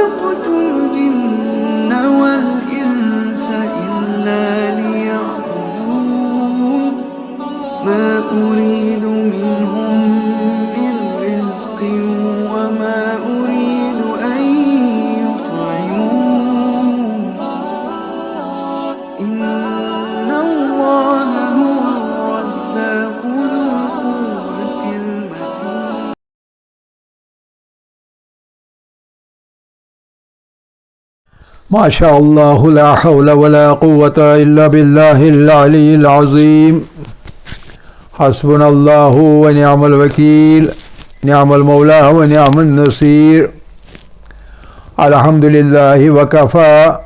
خلقت الجن والإنس إلا ليعبدون ما أريد منهم من رزق وما أريد أن يطعمون إن الله هو الرزاق ذو القوة المتين. ما شاء الله لا حول ولا قوة إلا بالله العلي العظيم. حسبنا الله ونعم الوكيل نعم المولى ونعم النصير. الحمد لله وكفى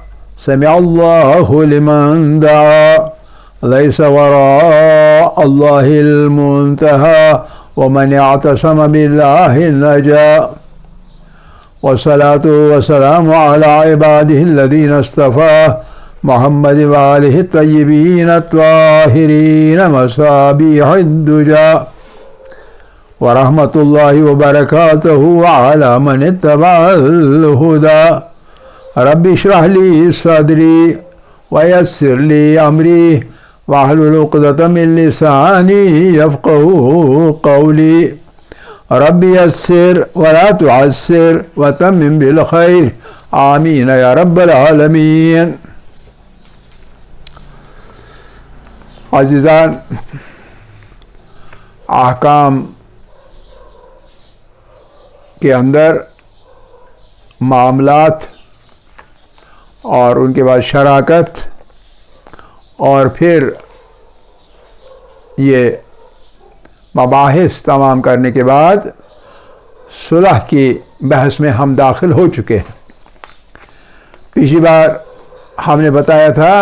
سمع الله لمن دعا ليس وراء الله المنتهى ومن اعتصم بالله نجا. والصلاة والسلام على عباده الذين اصطفى محمد وآله الطيبين الطاهرين مصابيح الدجى. ورحمة الله وبركاته على من اتبع الهدى. رب اشرح لي صدري ويسر لي أمري واحلل عقدة من لساني يفقهوا قولي. رب يسر ولا تعسر وتمم بالخير آمين يا رب العالمين. عزیزان، احکام کے اندر معاملات اور ان کے بعد شراکت اور پھر یہ مباحث تمام کرنے کے بعد صلح کی بحث میں ہم داخل ہو چکے ہیں. پچھلی بار ہم نے بتایا تھا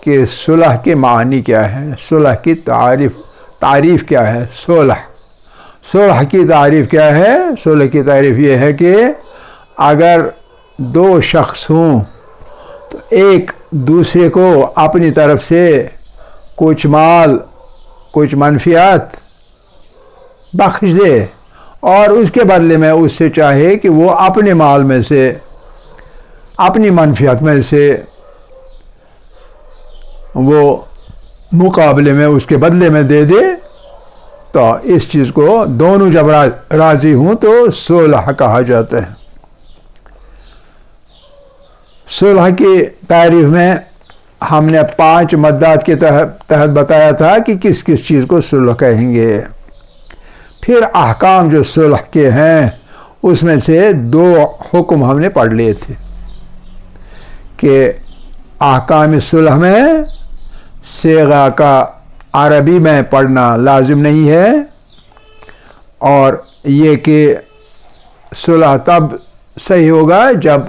کہ صلح کے معنی کیا ہے، صلح کی تعریف کیا ہے. صلح کی تعریف کیا ہے؟ صلح کی تعریف یہ ہے کہ اگر دو شخص ہوں تو ایک دوسرے کو اپنی طرف سے کچھ مال کچھ منفیات بخش دے اور اس کے بدلے میں اس سے چاہے کہ وہ اپنے مال میں سے اپنی منفیات میں سے وہ مقابلے میں اس کے بدلے میں دے دے، تو اس چیز کو دونوں جب راضی ہوں تو صلح کہا جاتا ہے. صلح کی تعریف میں ہم نے 5 مدات کے تحت بتایا تھا کہ کس کس چیز کو صلح کہیں گے. پھر احکام جو صلح کے ہیں اس میں سے 2 حکم ہم نے پڑھ لیے تھے کہ احکام صلح میں صیغہ کا عربی میں پڑھنا لازم نہیں ہے، اور یہ کہ صلح تب صحیح ہوگا جب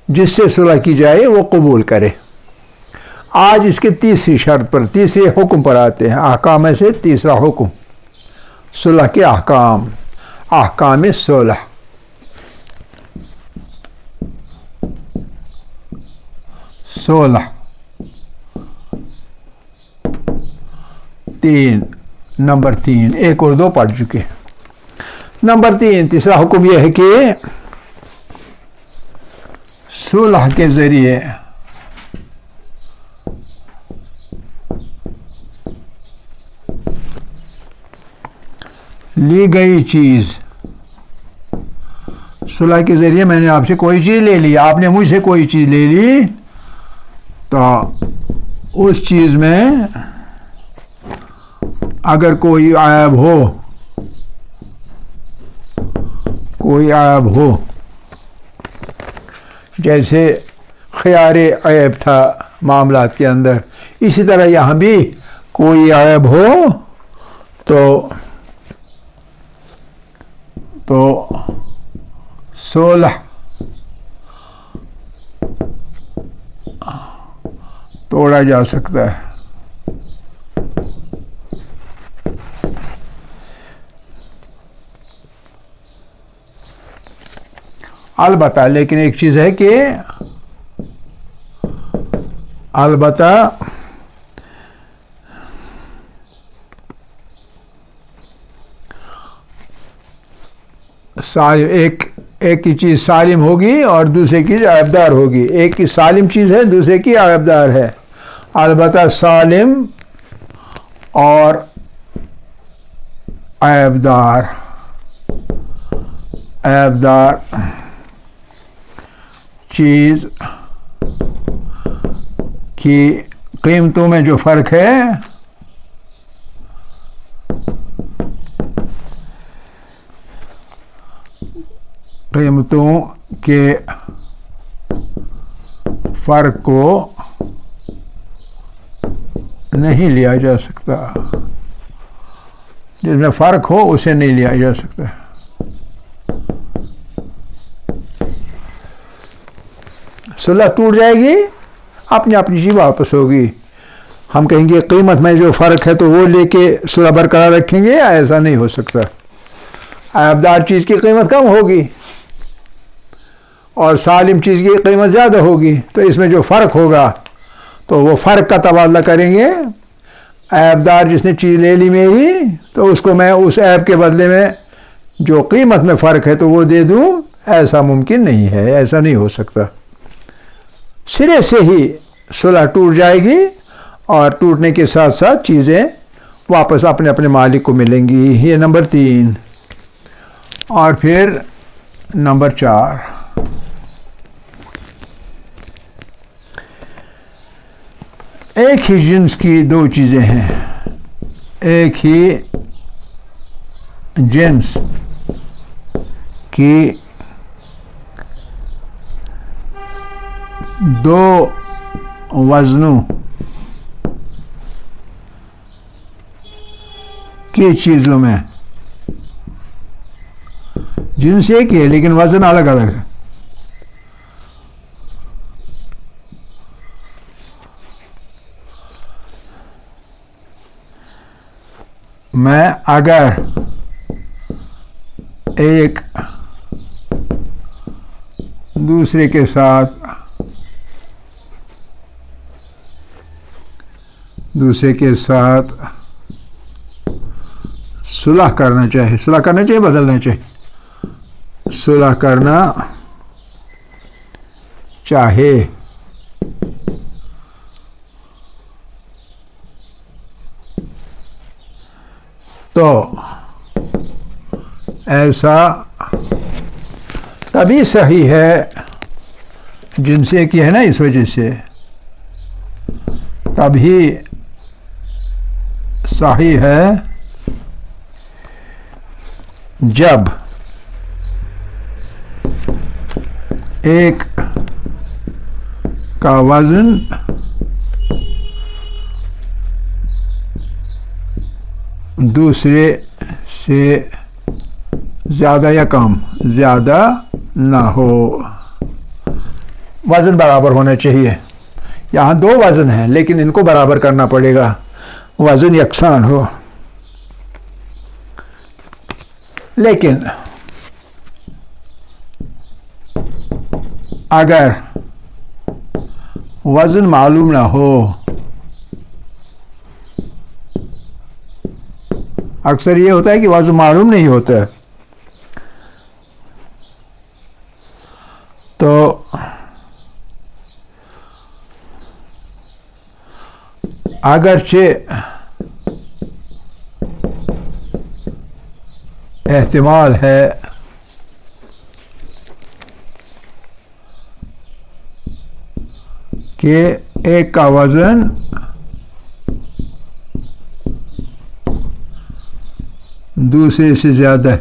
جس سے صلح کی جائے وہ قبول کرے. آج اس کے تیسری شرط پر، تیسرے حکم پر آتے ہیں. احکام میں سے تیسرا حکم صلح کے احکام صلح. نمبر 3 1 اور 2 پڑھ چکے. نمبر 3 تیسرا حکم یہ ہے کہ صلح کے ذریعے لی گئی چیز، صلح کے ذریعے میں نے آپ سے کوئی چیز لے لی، آپ نے مجھ سے کوئی چیز لے لی، تو اس چیز میں اگر کوئی عیب ہو جیسے خیار عیب تھا معاملات کے اندر، اسی طرح یہاں بھی کوئی عیب ہو تو صلح توڑا جا سکتا ہے. البتہ لیکن ایک چیز ہے کہ البتہ ایک ایک کی چیز سالم ہوگی اور دوسرے کی عیبدار ہوگی. ایک کی سالم چیز ہے، دوسرے کی عیبدار ہے. البتہ سالم اور عیبدار چیز کی قیمتوں میں جو فرق ہے قیمتوں کے فرق کو نہیں لیا جا سکتا. جس میں فرق ہو اسے نہیں لیا جا سکتا. صلح ٹوٹ جائے گی، اپنی اپنی چیز واپس ہوگی. ہم کہیں گے قیمت میں جو فرق ہے تو وہ لے کے صلح برقرار رکھیں گے، ایسا نہیں ہو سکتا. عیبدار چیز کی قیمت کم ہوگی اور سالم چیز کی قیمت زیادہ ہوگی، تو اس میں جو فرق ہوگا تو وہ فرق کا تبادلہ کریں گے. عیبدار جس نے چیز لے لی میری، تو اس کو میں اس عیب کے بدلے میں جو قیمت میں فرق ہے تو وہ دے دوں. ایسا ممکن نہیں ہے، ایسا نہیں ہو سکتا. سرے سے ہی صلح ٹوٹ جائے گی اور ٹوٹنے کے ساتھ ساتھ چیزیں واپس اپنے اپنے مالک کو ملیں گی. یہ نمبر 3. اور پھر نمبر 4، ایک ہی جنس کی دو چیزیں ہیں. ایک ہی جنس کی دو وزنوں کی چیزوں میں جنس ایک ہی ہے لیکن وزن الگ الگ ہے. میں اگر ایک دوسرے کے ساتھ صلح کرنا چاہیے بدلنا چاہیے. صلح کرنا چاہے تو ایسا تبھی صحیح ہے، جنس ایک ہی ہے نا، اس وجہ سے تبھی صحیح ہے جب ایک کا وزن دوسرے سے زیادہ یا کم، زیادہ نہ ہو. وزن برابر ہونا چاہیے. یہاں دو وزن ہیں لیکن ان کو برابر کرنا پڑے گا، وزن یکساں ہو. لیکن اگر وزن معلوم نہ ہو، اکثر یہ ہوتا ہے کہ وزن معلوم نہیں ہوتا، تو اگرچہ احتمال ہے کہ ایک کا وزن دوسرے سے زیادہ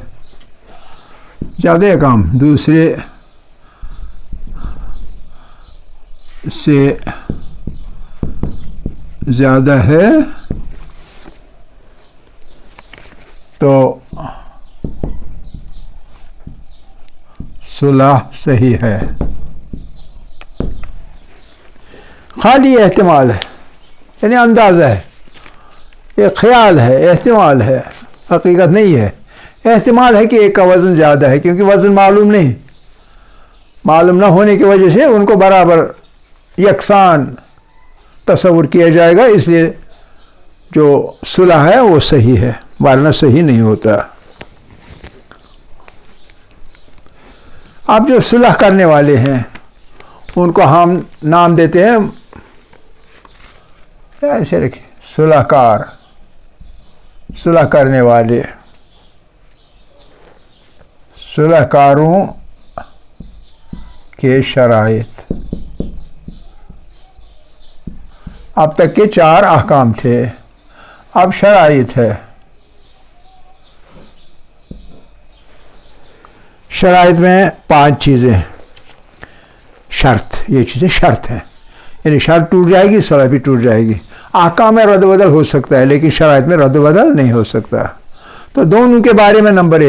یا کم، دوسرے سے زیادہ ہے، تو صلح صحیح ہے. خالی احتمال ہے، یعنی اندازہ ہے، ایک خیال ہے، احتمال ہے، حقیقت نہیں ہے. احتمال ہے کہ ایک کا وزن زیادہ ہے، کیونکہ وزن معلوم نہ ہونے کی وجہ سے ان کو برابر یکساں تصور کیا جائے گا. اس لیے جو صلح ہے وہ صحیح ہے، ورنہ صحیح نہیں ہوتا. اب جو صلح کرنے والے ہیں ان کو ہم نام دیتے ہیں، ایسے رکھیں، صلح کار، صلح کرنے والے، صلح کاروں کے شرائط۔ اب تک کے 4 احکام تھے، اب شرائط ہے۔ شرائط میں 5 چیزیں، شرط، یہ چیزیں شرط ہیں، یعنی شرط ٹوٹ جائے گی صلح بھی ٹوٹ جائے گی۔ احکام میں رد و بدل ہو سکتا ہے لیکن شرائط میں رد و بدل نہیں ہو سکتا۔ تو دونوں کے بارے میں نمبر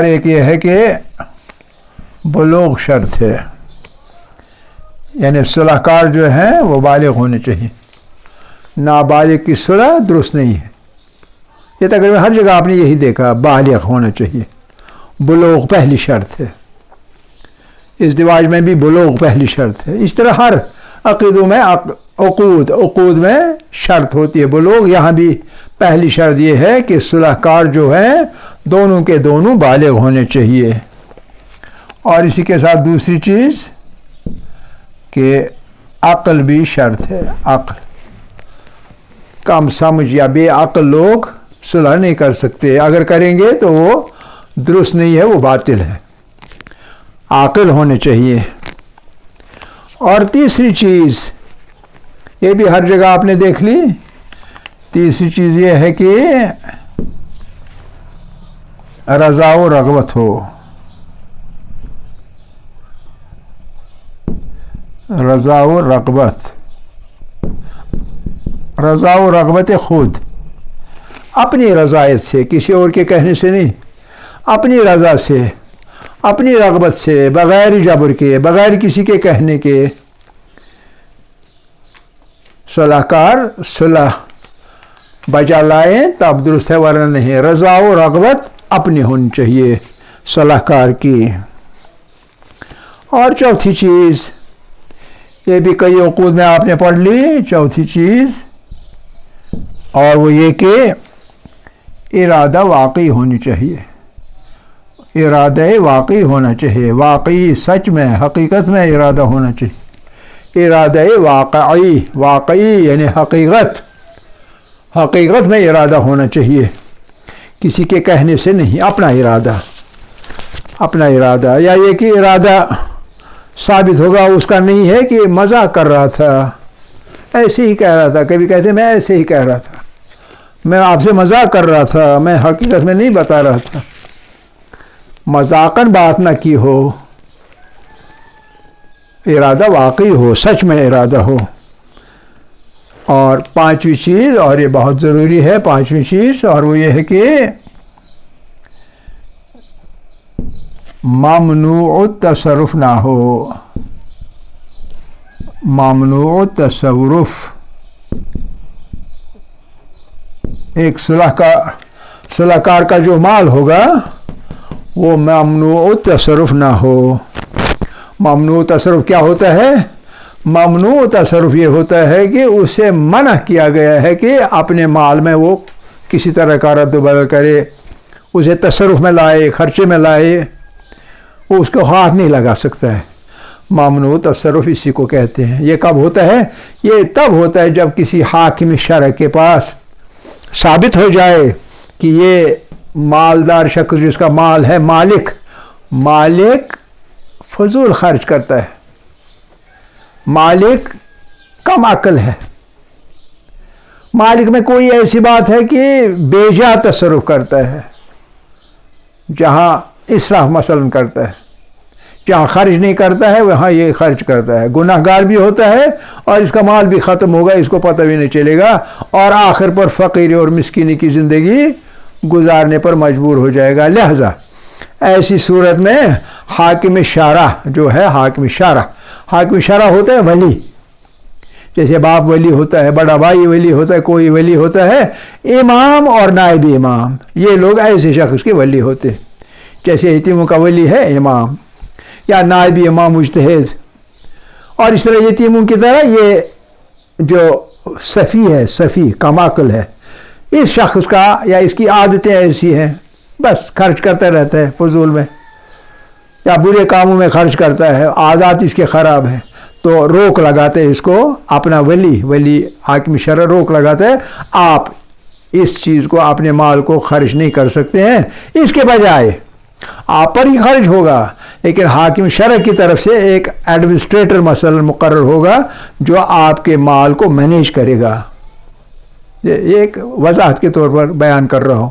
ایک یہ ہے کہ بلوغ شرط ہے، یعنی صلح کار جو ہیں وہ بالغ ہونے چاہیے، نابالغ کی صلح درست نہیں ہے۔ یہ تقریباً ہر جگہ آپ نے یہی دیکھا، بالغ ہونا چاہیے، بلوغ پہلی شرط ہے۔ ازدواج میں بھی بلوغ پہلی شرط ہے۔ اس طرح ہر عقیدوں میں عقود میں شرط ہوتی ہے بلوغ، یہاں بھی پہلی شرط یہ ہے کہ صلح کار جو ہیں دونوں کے دونوں بالغ ہونے چاہیے۔ اور اسی کے ساتھ دوسری چیز کہ عقل بھی شرط ہے، عقل۔ کم سمجھ یا بے عقل لوگ صلح نہیں کر سکتے، اگر کریں گے تو وہ درست نہیں ہے، وہ باطل ہے۔ عاقل ہونے چاہیے۔ اور تیسری چیز، یہ بھی ہر جگہ آپ نے دیکھ لی، تیسری چیز یہ ہے کہ رضا و رغبت ہو، رضا و رغبت، رضا و رغبت خود، اپنی رضایت سے، کسی اور کے کہنے سے نہیں، اپنی رضا سے، اپنی رغبت سے، بغیر جبر کے، بغیر کسی کے کہنے کے۔ صلح کار صلح بجا لائیں تب درست ہے، ورنہ نہیں۔ رضا و رغبت اپنی ہونی چاہیے صلح کار کی۔ اور چوتھی چیز، یہ بھی کئی عقود میں آپ نے پڑھ لی، چوتھی چیز، اور وہ یہ کہ ارادہ واقعی ہونی چاہیے، ارادہ واقعی ہونا چاہیے، واقعی سچ میں، حقیقت میں ارادہ ہونا چاہیے، ارادہ واقعی، واقعی یعنی حقیقت، حقیقت میں ارادہ ہونا چاہیے، کسی کے کہنے سے نہیں، اپنا ارادہ، اپنا ارادہ۔ یا یہ کہ ارادہ ثابت ہوگا اس کا نہیں ہے کہ مزاق کر رہا تھا، ایسے ہی کہہ رہا تھا، کبھی کہتے میں ایسے ہی کہہ رہا تھا، میں آپ سے مزاق کر رہا تھا، میں حقیقت میں نہیں بتا رہا تھا، مذاقاً بات نہ کی ہو، ارادہ واقعی ہو، سچ میں ارادہ ہو۔ اور پانچویں چیز، اور یہ بہت ضروری ہے پانچویں چیز، اور وہ یہ ہے کہ ممنوع التصرف نہ ہو، ممنوع التصرف۔ ایک صلح کار کا جو مال ہوگا وہ ممنوع التصرف نہ ہو۔ ممنوع تصرف کیا ہوتا ہے؟ ممنوع تصرف یہ ہوتا ہے کہ اسے منع کیا گیا ہے کہ اپنے مال میں وہ کسی طرح کا رد و بدل کرے، اسے تصرف میں لائے، خرچے میں لائے، وہ اس کو ہاتھ نہیں لگا سکتا ہے۔ ممنوع تصرف اسی کو کہتے ہیں۔ یہ کب ہوتا ہے؟ یہ تب ہوتا ہے جب کسی حاکم شرع کے پاس ثابت ہو جائے کہ یہ مالدار شخص جس کا مال ہے، مالک فضول خرچ کرتا ہے، مالک کم عقل ہے، مالک میں کوئی ایسی بات ہے کہ بے جا تصرف کرتا ہے، جہاں اسراف مثلاً کرتا ہے، جہاں خرچ نہیں کرتا ہے وہاں یہ خرچ کرتا ہے، گناہ گار بھی ہوتا ہے اور اس کا مال بھی ختم ہوگا، اس کو پتہ بھی نہیں چلے گا، اور آخر پر فقیری اور مسکینی کی زندگی گزارنے پر مجبور ہو جائے گا۔ لہذا ایسی صورت میں حاکم شرع جو ہے، حاکم شرع ہوتا ہے ولی، جیسے باپ ولی ہوتا ہے، بڑا بھائی ولی ہوتا ہے، کوئی ولی ہوتا ہے، امام اور نائب امام، یہ لوگ ایسے شخص کے ولی ہوتے، جیسے یتیموں کا ولی ہے امام یا نائب امام مجتہد، اور اس طرح یتیموں کی طرح یہ جو صفی ہے، صفی کم عقل ہے، اس شخص کا یا اس کی عادتیں ایسی ہیں، بس خرچ کرتا رہتا ہے فضول میں، یا برے کاموں میں خرچ کرتا ہے، عادات اس کے خراب ہیں، تو روک لگاتے ہیں اس کو، اپنا ولی حاکم شرع روک لگاتا ہے، آپ اس چیز کو اپنے مال کو خرچ نہیں کر سکتے ہیں، اس کے بجائے آپ پر ہی خرچ ہوگا، لیکن حاکم شرع کی طرف سے ایک ایڈمنسٹریٹر مثلا مقرر ہوگا جو آپ کے مال کو مینیج کرے گا۔ یہ ایک وضاحت کے طور پر بیان کر رہا ہوں۔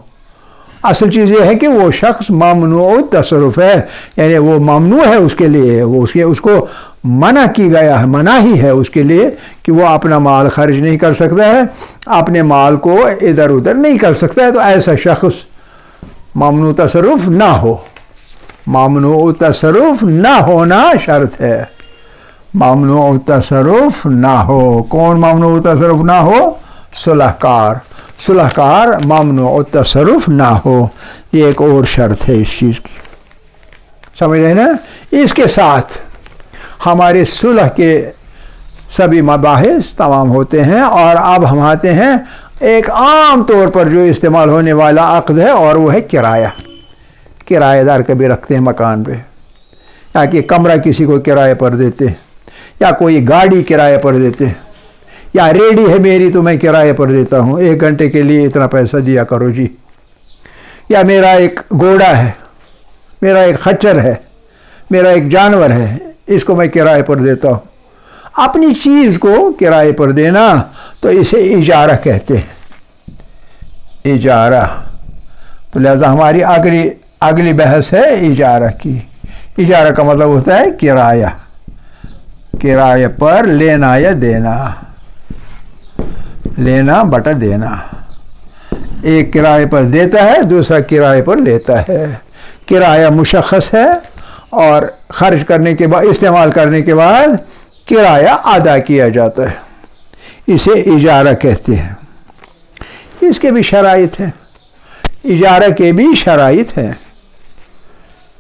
اصل چیز یہ ہے کہ وہ شخص ممنوع تصرف ہے، یعنی وہ ممنوع ہے اس کے لیے، وہ اس کو منع کی گیا ہے، مناہی ہے اس کے لیے کہ وہ اپنا مال خرچ نہیں کر سکتا ہے، اپنے مال کو ادھر ادھر نہیں کر سکتا ہے، تو ایسا شخص ممنوع تصرف نہ ہو۔ ممنوع تصرف نہ ہونا شرط ہے، ممنوع تصرف نہ ہو۔ کون ممنوع تصرف نہ ہو؟ صلح کار، صلح کار ممنوع تصرف نہ ہو، یہ ایک اور شرط ہے اس چیز کی، سمجھ رہے نا؟ اس کے ساتھ ہمارے صلح کے سبھی مباحث تمام ہوتے ہیں، اور اب ہم آتے ہیں ایک عام طور پر جو استعمال ہونے والا عقد ہے، اور وہ ہے کرایہ۔ کرایہ دار کبھی رکھتے ہیں مکان پہ، یا کہ کمرہ کسی کو کرایہ پر دیتے، یا کوئی گاڑی کرایہ پر دیتے، یا ریڈی ہے میری تو میں کرایہ پر دیتا ہوں، 1 گھنٹے کے لیے اتنا پیسہ دیا کرو جی، یا میرا ایک گھوڑا ہے، میرا ایک خچر ہے، میرا ایک جانور ہے، اس کو میں کرایہ پر دیتا ہوں۔ اپنی چیز کو کرایہ پر دینا تو اسے اجارہ کہتے ہیں، اجارہ۔ تو لہذا ہماری اگلی بحث ہے اجارہ کی۔ اجارہ کا مطلب ہوتا ہے کرایہ، کرایہ پر لینا یا دینا، لینا بٹا دینا۔ ایک کرایہ پر دیتا ہے، دوسرا کرایہ پر لیتا ہے۔ کرایہ مشخص ہے، اور خرچ کرنے کے بعد، استعمال کرنے کے بعد کرایہ ادا کیا جاتا ہے، اسے اجارہ کہتے ہیں۔ اس کے بھی شرائط ہیں، اجارہ کے بھی شرائط ہیں،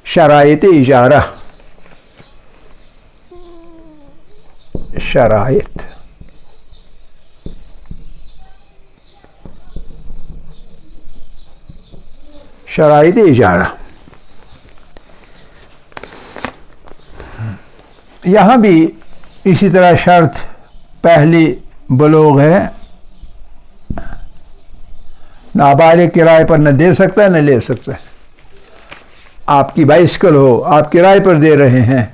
شرائط اجارہ، شرائط۔ شرائط اجارہ، یہاں بھی اسی طرح شرط پہلی بلوغ ہے، نابالغ کرائے پر نہ دے سکتا ہے نہ لے سکتا ہے۔ آپ کی بائسکل ہو، آپ کرائے پر دے رہے ہیں،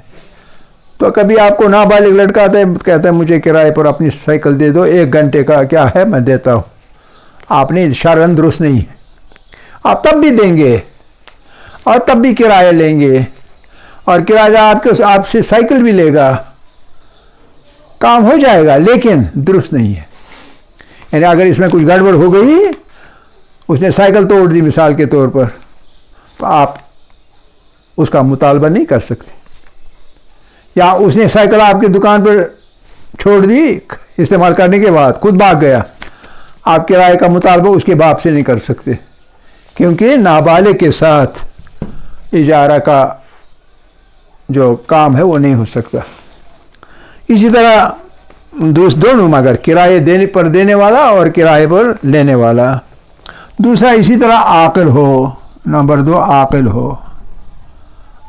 تو کبھی آپ کو نابالغ لڑکا آتا ہے، کہتا ہے مجھے کرائے پر اپنی سائیکل دے دو، 1 گھنٹے کا کیا ہے میں دیتا ہوں، آپ نے شرعاً درست نہیں ہے، آپ تب بھی دیں گے اور تب بھی کرایہ لیں گے، اور کرایہ آپ سے سائیکل بھی لے گا، کام ہو جائے گا، لیکن درست نہیں ہے۔ یعنی اگر اس میں کچھ گڑبڑ ہو گئی، اس نے سائیکل توڑ دی مثال کے طور پر، تو آپ اس کا مطالبہ نہیں کر سکتے، یا اس نے سائیکل آپ کی دکان پر چھوڑ دی استعمال کرنے کے بعد، خود بھاگ گیا، آپ کرائے کا مطالبہ اس کے باپ سے نہیں کر سکتے، کیونکہ نابالغ کے ساتھ اجارہ کا جو کام ہے وہ نہیں ہو سکتا۔ اسی طرح دونوں، مگر کرائے دینے والا اور کرائے پر لینے والا۔ دوسرا اسی طرح عاقل ہو، نمبر 2 عاقل ہو،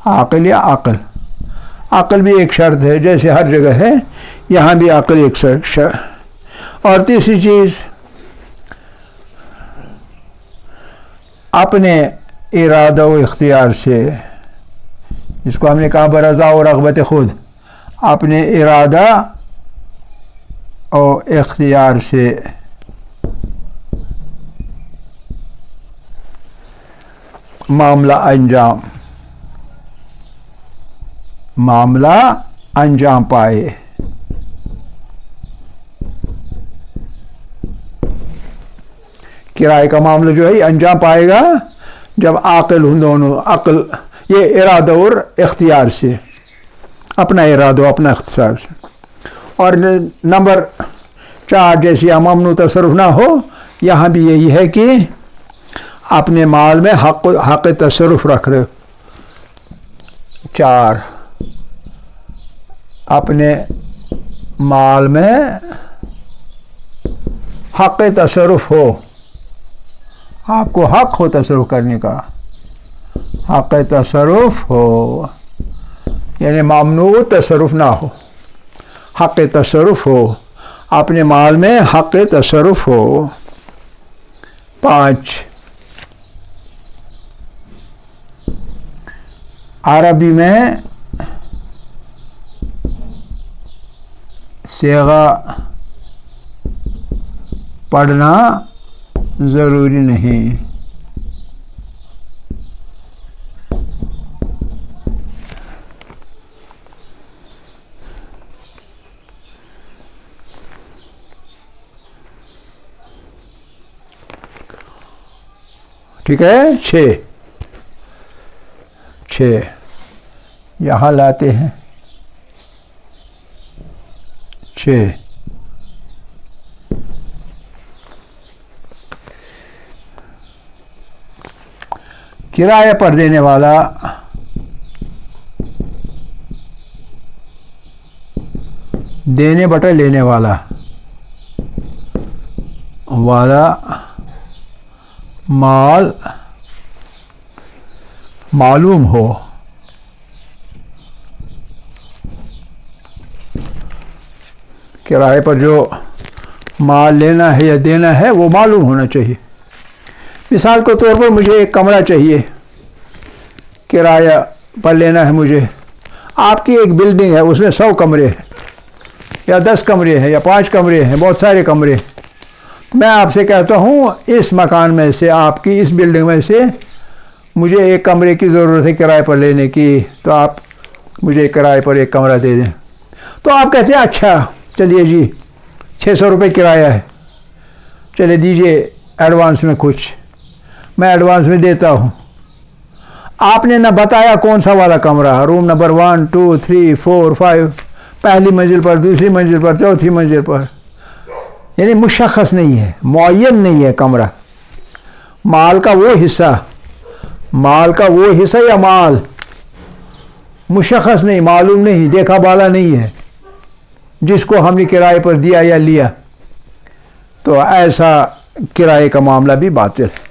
عاقل یا عقل۔ عقل بھی ایک شرط ہے، جیسے ہر جگہ ہے، یہاں بھی عقل ایک شرط۔ اور تیسری چیز، اپنے ارادہ و اختیار سے، جس کو ہم نے کہا برضا و رغبت خود، اپنے ارادہ اور اختیار سے معاملہ انجام پائے۔ کرائے کا معاملہ جو ہے انجام پائے گا جب عاقل ہوں دونوں، عقل یہ ارادہ اور اختیار سے، اپنا ارادہ اپنا اختیار سے۔ اور نمبر 4 جیسے ممنوع تصرف نہ ہو، یہاں بھی یہی ہے کہ اپنے مال میں حق تصرف رکھ رہے ہو۔ 4 اپنے مال میں حق تصرف ہو، آپ کو حق ہو تصرف کرنے کا، حق تصرف ہو۔ یعنی ممنوع تصرف نہ ہو، حق تصرف ہو، اپنے مال میں حق تصرف ہو۔ 5 عربی میں صیغہ پڑھنا ضروری نہیں۔ ٹھیک ہے، 6 یہاں لاتے ہیں۔ 6 کرایہ پر دینے والا دینے بٹا لینے والا مال معلوم ہو، کرائے پر جو مال لینا ہے یا دینا ہے وہ معلوم ہونا چاہیے۔ مثال کے طور پر مجھے ایک کمرہ چاہیے، کرایہ پر لینا ہے مجھے۔ آپ کی ایک بلڈنگ ہے، اس میں 100 کمرے ہیں یا 10 کمرے ہیں یا 5 کمرے ہیں، بہت سارے کمرے۔ میں آپ سے کہتا ہوں اس مکان میں سے، آپ کی اس بلڈنگ میں سے مجھے ایک کمرے کی ضرورت ہے کرائے پر لینے کی، تو آپ مجھے کرائے پر ایک کمرہ دے دیں۔ تو آپ کہتے ہیں اچھا چلیے جی 600 روپے کرایہ ہے، چلے دیجئے ایڈوانس میں کچھ، میں ایڈوانس میں دیتا ہوں۔ آپ نے نہ بتایا کون سا والا کمرہ، روم نمبر 1 2 3 4 5، پہلی منزل پر، دوسری منزل پر، چوتھی منزل پر، یعنی مشخص نہیں ہے، معین نہیں ہے کمرہ۔ مال کا وہ حصہ یا مال مشخص نہیں، معلوم نہیں، دیکھا بالا نہیں ہے جس کو ہم نے کرائے پر دیا یا لیا، تو ایسا کرائے کا معاملہ بھی باطل ہے۔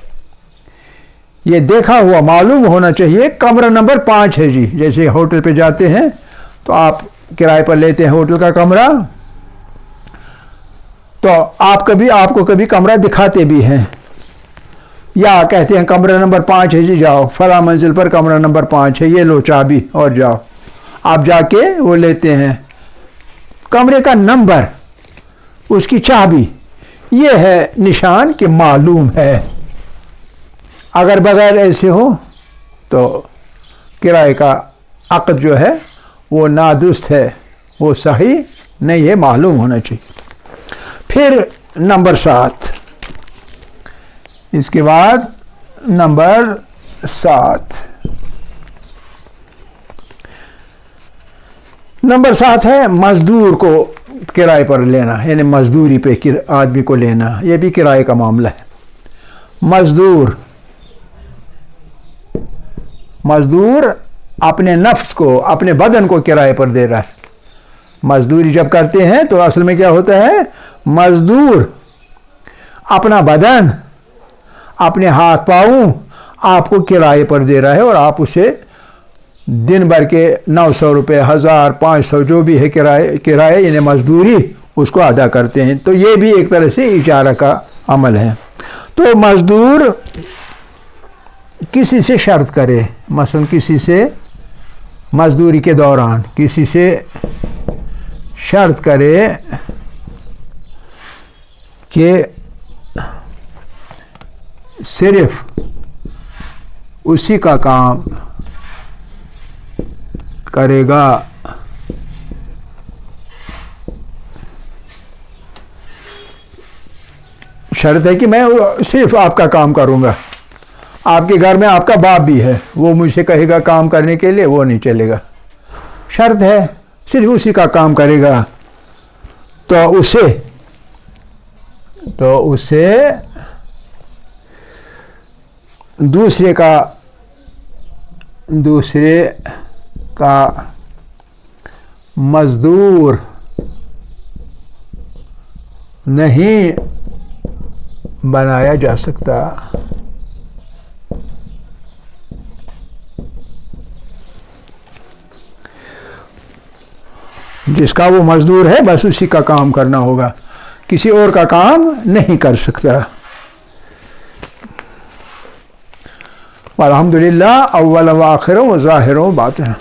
یہ دیکھا ہوا معلوم ہونا چاہیے کمرہ نمبر 5 ہے جی، جیسے ہوٹل پہ جاتے ہیں تو آپ کرائے پر لیتے ہیں ہوٹل کا کمرہ، تو آپ کو کبھی کمرہ دکھاتے بھی ہیں یا کہتے ہیں کمرہ نمبر 5 ہے جی، جاؤ فلاں منزل پر کمرہ نمبر 5 ہے، یہ لو چابی اور جاؤ۔ آپ جا کے وہ لیتے ہیں کمرے کا نمبر، اس کی چابی، یہ ہے نشان کہ معلوم ہے۔ اگر بغیر ایسے ہو تو کرائے کا عقد جو ہے وہ نادرست ہے، وہ صحیح نہیں ہے، معلوم ہونا چاہیے۔ پھر نمبر 7، اس کے بعد نمبر 7 ہے مزدور کو کرائے پر لینا، یعنی مزدوری پہ آدمی کو لینا، یہ بھی کرائے کا معاملہ ہے۔ مزدور اپنے نفس کو، اپنے بدن کو کرائے پر دے رہا ہے۔ مزدوری جب کرتے ہیں تو اصل میں کیا ہوتا ہے، مزدور اپنا بدن، اپنے ہاتھ پاؤں آپ کو کرائے پر دے رہا ہے، اور آپ اسے دن بھر کے 900 روپے، 1000، 500 جو بھی ہے کرائے یعنی مزدوری، اس کو ادا کرتے ہیں۔ تو یہ بھی ایک طرح سے اجارہ کا عمل ہے۔ تو مزدور کسی سے شرط کرے، مثلا کسی سے مزدوری کے دوران کسی سے شرط کرے کہ صرف اسی کا کام کرے گا، شرط ہے کہ میں صرف آپ کا کام کروں گا۔ آپ کے گھر میں آپ کا باپ بھی ہے، وہ مجھ سے کہے گا کام کرنے کے لیے، وہ نہیں چلے گا، شرط ہے صرف اسی کا کام کرے گا، تو اسے دوسرے کا مزدور نہیں بنایا جا سکتا۔ جس کا وہ مزدور ہے بس اسی کا کام کرنا ہوگا، کسی اور کا کام نہیں کر سکتا۔ الحمدللہ اول و آخر و ظاہر و باطن۔